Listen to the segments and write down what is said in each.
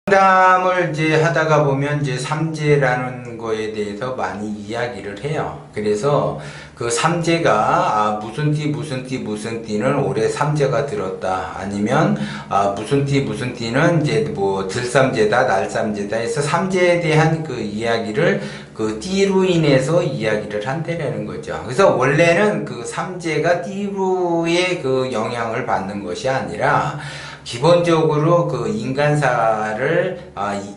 상담을 이제 하다가 보면 이제 삼재라는 거에 대해서 많이 이야기를 해요. 그래서 그 삼재가 무슨 띠 띠는 올해 삼재가 들었다. 아니면 무슨 띠는 이제 뭐 들삼재다, 날삼재다 해서 삼재에 대한 그 이야기를 그 띠로 인해서 이야기를 한다는 거죠. 그래서 원래는 그 삼재가 띠로의 그 영향을 받는 것이 아니라 기본적으로 그 인간사를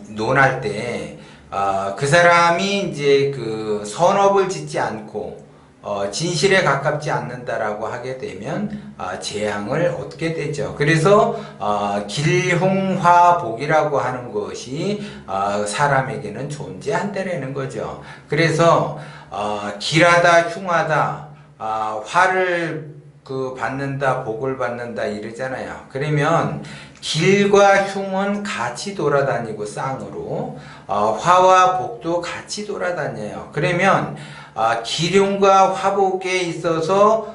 논할 때 그 사람이 이제 그 선업을 짓지 않고 진실에 가깝지 않는다라고 하게 되면 재앙을 얻게 되죠. 그래서 길흉화복이라고 하는 것이 사람에게는 존재한다라는 거죠. 그래서 길하다, 흉하다, 화를 그 받는다, 복을 받는다 이러잖아요. 그러면 길과 흉은 같이 돌아다니고 쌍으로 화와 복도 같이 돌아다녀요. 그러면 기륭과 화복에 있어서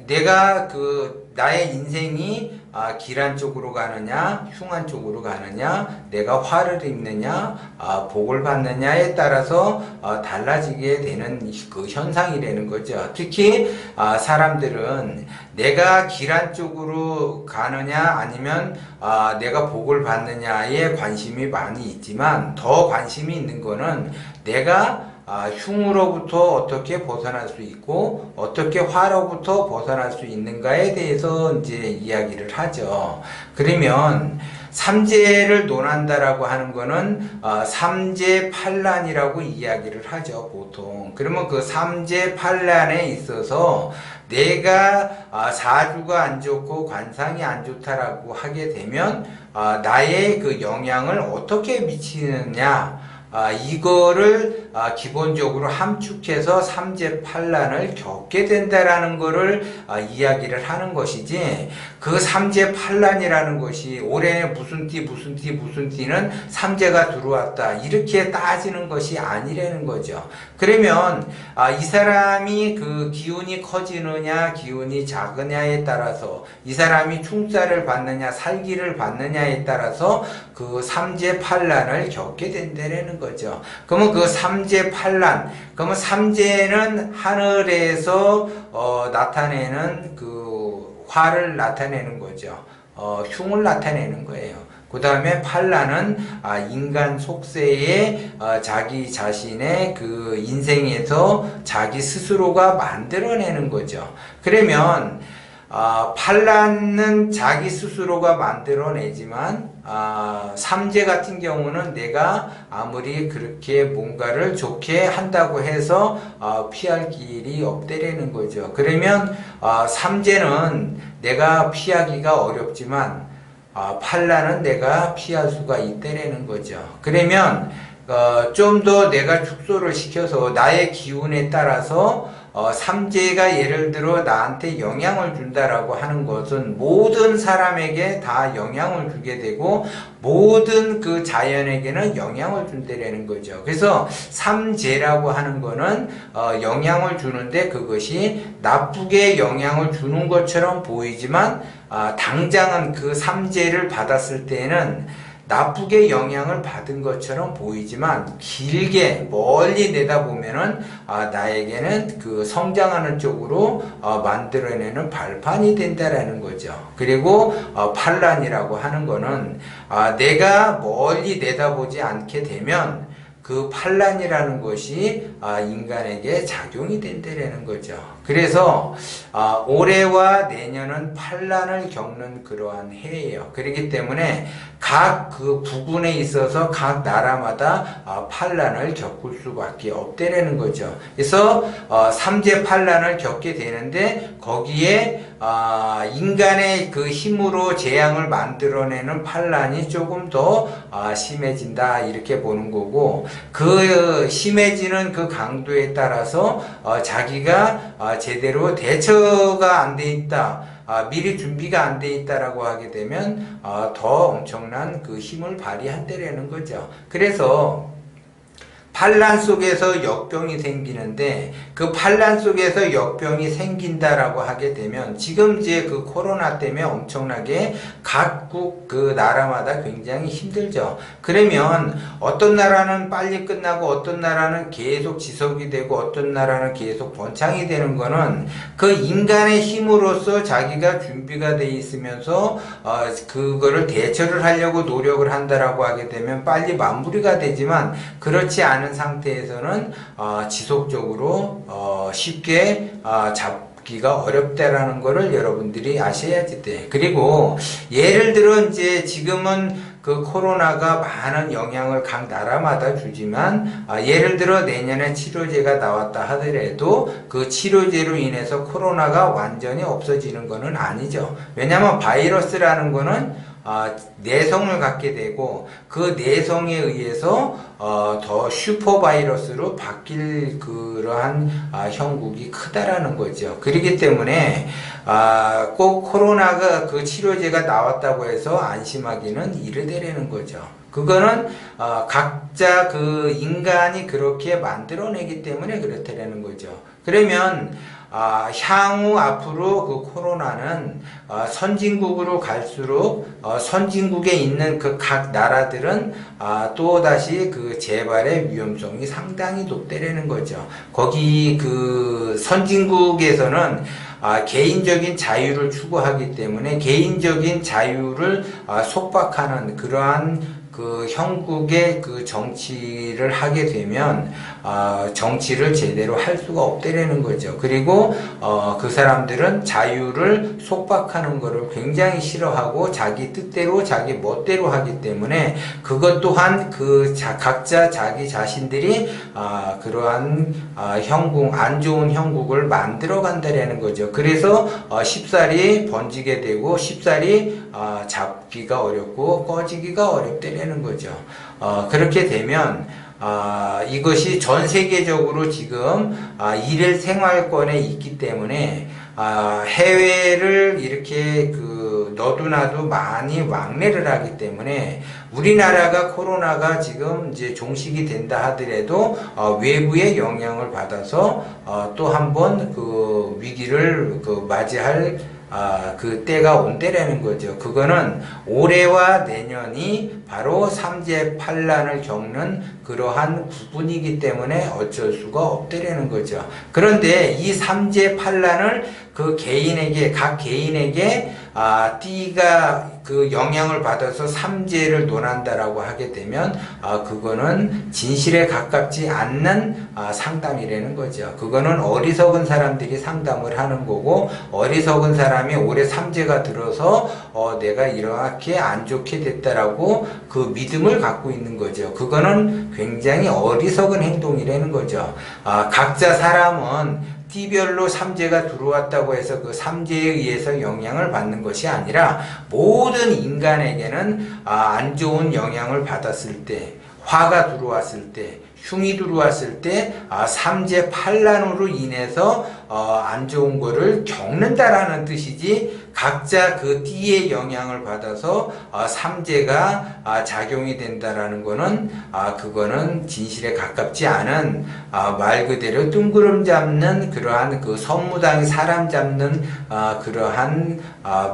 내가 그 나의 인생이 길한 쪽으로 가느냐 흉한 쪽으로 가느냐 내가 화를 입느냐 복을 받느냐에 따라서 달라지게 되는 그 현상이라는 거죠. 특히 사람들은 내가 길한 쪽으로 가느냐 아니면 내가 복을 받느냐에 관심이 많이 있지만 더 관심이 있는 거는 내가 흉으로부터 어떻게 벗어날 수 있고 어떻게 화로부터 벗어날 수 있는가에 대해서 이제 이야기를 하죠. 그러면 삼재를 논한다라고 하는 거는 삼재팔란이라고 이야기를 하죠, 보통. 그러면 그 삼재팔란에 있어서 내가 사주가 안 좋고 관상이 안 좋다라고 하게 되면 나의 그 영향을 어떻게 미치느냐, 이거를 기본적으로 함축해서 삼재팔란을 겪게 된다라는 거를 이야기를 하는 것이지, 그 삼재팔란이라는 것이 올해 무슨 띠는 삼재가 들어왔다 이렇게 따지는 것이 아니라는 거죠. 그러면 이 사람이 그 기운이 커지느냐 기운이 작으냐에 따라서, 이 사람이 충살을 받느냐 살기를 받느냐에 따라서 그 삼재팔란을 겪게 된다는 거죠. 그러면 그 삼재팔란, 그러면 삼재는 하늘에서 나타내는 그 화를 나타내는 거죠. 흉을 나타내는 거예요. 그 다음에 팔란은 인간 속세에 자기 자신의 그 인생에서 자기 스스로가 만들어내는 거죠. 그러면 팔란은 자기 스스로가 만들어내지만 삼재 같은 경우는 내가 아무리 그렇게 뭔가를 좋게 한다고 해서 피할 길이 없다라는 거죠. 그러면 삼재는 내가 피하기가 어렵지만 팔란은 내가 피할 수가 있다라는 거죠. 그러면 좀 더 내가 축소를 시켜서 나의 기운에 따라서 삼재가 예를 들어 나한테 영향을 준다라고 하는 것은 모든 사람에게 다 영향을 주게 되고 모든 그 자연에게는 영향을 준다라는 거죠. 그래서 삼재라고 하는 거는 영향을 주는데 그것이 나쁘게 영향을 주는 것처럼 보이지만 당장은 그 삼재를 받았을 때는 나쁘게 영향을 받은 것처럼 보이지만 길게 멀리 내다보면은 나에게는 그 성장하는 쪽으로 만들어내는 발판이 된다라는 거죠. 그리고 팔란이라고 하는 거는 내가 멀리 내다보지 않게 되면 그 팔란이라는 것이 인간에게 작용이 된다라는 거죠. 그래서 올해와 내년은 팔란을 겪는 그러한 해예요. 그렇기 때문에 각 그 부분에 있어서 각 나라마다 팔란을 겪을 수밖에 없다라는 거죠. 그래서 삼재팔란을 겪게 되는데 거기에 인간의 그 힘으로 재앙을 만들어내는 팔란이 조금 더 심해진다 이렇게 보는 거고, 그 심해지는 그 강도에 따라서 자기가 제대로 대처가 안 돼 있다, 미리 준비가 안 돼 있다라고 하게 되면 더 엄청난 그 힘을 발휘한다라는 거죠. 그래서 반란 속에서 역병이 생기는데 그 반란 속에서 역병이 생긴다라고 하게 되면 지금 이제 그 코로나 때문에 엄청나게 각국 그 나라마다 굉장히 힘들죠. 그러면 어떤 나라는 빨리 끝나고 어떤 나라는 계속 지속이 되고 어떤 나라는 계속 번창이 되는 거는 그 인간의 힘으로서 자기가 준비가 돼 있으면서 그거를 대처를 하려고 노력을 한다라고 하게 되면 빨리 마무리가 되지만 그렇지 않은 상태에서는 지속적으로 쉽게 잡기가 어렵다라는 거를 여러분들이 아셔야지 돼. 그리고 예를 들어 이제 지금은 그 코로나가 많은 영향을 각 나라마다 주지만 예를 들어 내년에 치료제가 나왔다 하더라도 그 치료제로 인해서 코로나가 완전히 없어지는 거는 아니죠. 왜냐하면 바이러스라는 거는 내성을 갖게 되고 그 내성에 의해서 더 슈퍼 바이러스로 바뀔 그러한 형국이 크다라는 거죠. 그렇기 때문에 꼭 코로나가 그 치료제가 나왔다고 해서 안심하기는 이르되라는 거죠. 그거는 각자 그 인간이 그렇게 만들어내기 때문에 그렇다라는 거죠. 그러면 향후 앞으로 그 코로나는 선진국으로 갈수록 선진국에 있는 그 각 나라들은 또다시 그 재발의 위험성이 상당히 높다라는 거죠. 거기 그 선진국에서는 개인적인 자유를 추구하기 때문에 개인적인 자유를 속박하는 그러한 그 형국의 그 정치를 하게 되면 정치를 제대로 할 수가 없다라는 거죠. 그리고 그 사람들은 자유를 속박하는 것을 굉장히 싫어하고 자기 뜻대로 자기 멋대로 하기 때문에 그것 또한 그 각자 자기 자신들이 그러한 형국 안 좋은 형국을 만들어 간다라는 거죠. 그래서 쉽사리 번지게 되고 쉽사리 잡기가 어렵고 꺼지기가 어렵다라는 거죠. 그렇게 되면 이것이 전 세계적으로 지금 일일 생활권에 있기 때문에 해외를 이렇게 그 너도나도 많이 왕래를 하기 때문에 우리나라가 코로나가 지금 이제 종식이 된다 하더라도 외부의 영향을 받아서 또 한번 그 위기를 그 맞이할 그 때가 온다라는 거죠. 그거는 올해와 내년이 바로 삼재팔란을 겪는 그러한 부분이기 때문에 어쩔 수가 없다라는 거죠. 그런데 이 삼재팔란을 그 개인에게 각 개인에게 띠가 그 영향을 받아서 삼재를 논한다라고 하게 되면 그거는 진실에 가깝지 않는 상담이라는 거죠. 그거는 어리석은 사람들이 상담을 하는 거고 어리석은 사람이 올해 삼재가 들어서 내가 이렇게 안 좋게 됐다라고 그 믿음을 갖고 있는 거죠. 그거는 굉장히 어리석은 행동이라는 거죠. 각자 사람은 띠별로 삼재가 들어왔다고 해서 그 삼재에 의해서 영향을 받는 것이 아니라 모든 인간에게는 안 좋은 영향을 받았을 때, 화가 들어왔을 때, 흉이 들어왔을 때 삼재팔란으로 인해서 안 좋은 거를 겪는다라는 뜻이지 각자 그 띠의 영향을 받아서 삼재가 작용이 된다라는 거는 그거는 진실에 가깝지 않은 말 그대로 뜬구름 잡는 그러한 그 선무당이 사람 잡는 그러한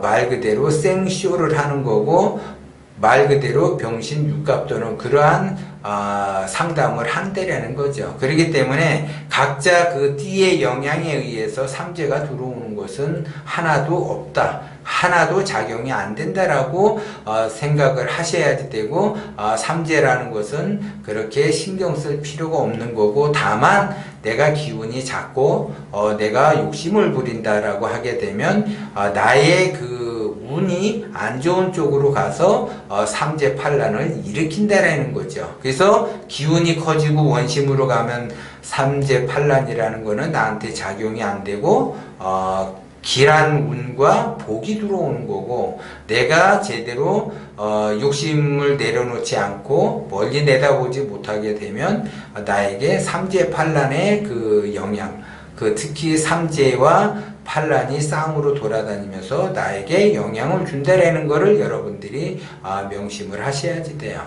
말 그대로 생쇼를 하는 거고 말 그대로 병신 육갑 도는 그러한 상담을 한다라는 거죠. 그렇기 때문에 각자 그 띠의 영향에 의해서 삼재가 들어오는 것은 하나도 없다. 하나도 작용이 안 된다라고 생각을 하셔야 되고 삼재라는 것은 그렇게 신경 쓸 필요가 없는 거고 다만 내가 기운이 작고 내가 욕심을 부린다라고 하게 되면 나의 그 운이 안 좋은 쪽으로 가서 삼재팔란을 일으킨다라는 거죠. 그래서 기운이 커지고 원심으로 가면 삼재팔란이라는 거는 나한테 작용이 안 되고 길한 운과 복이 들어오는 거고 내가 제대로 욕심을 내려놓지 않고 멀리 내다보지 못하게 되면 나에게 삼재팔란의 그 영향 그 특히 삼재와 팔란이 쌍으로 돌아다니면서 나에게 영향을 준다라는 것을 여러분들이 명심을 하셔야지 돼요.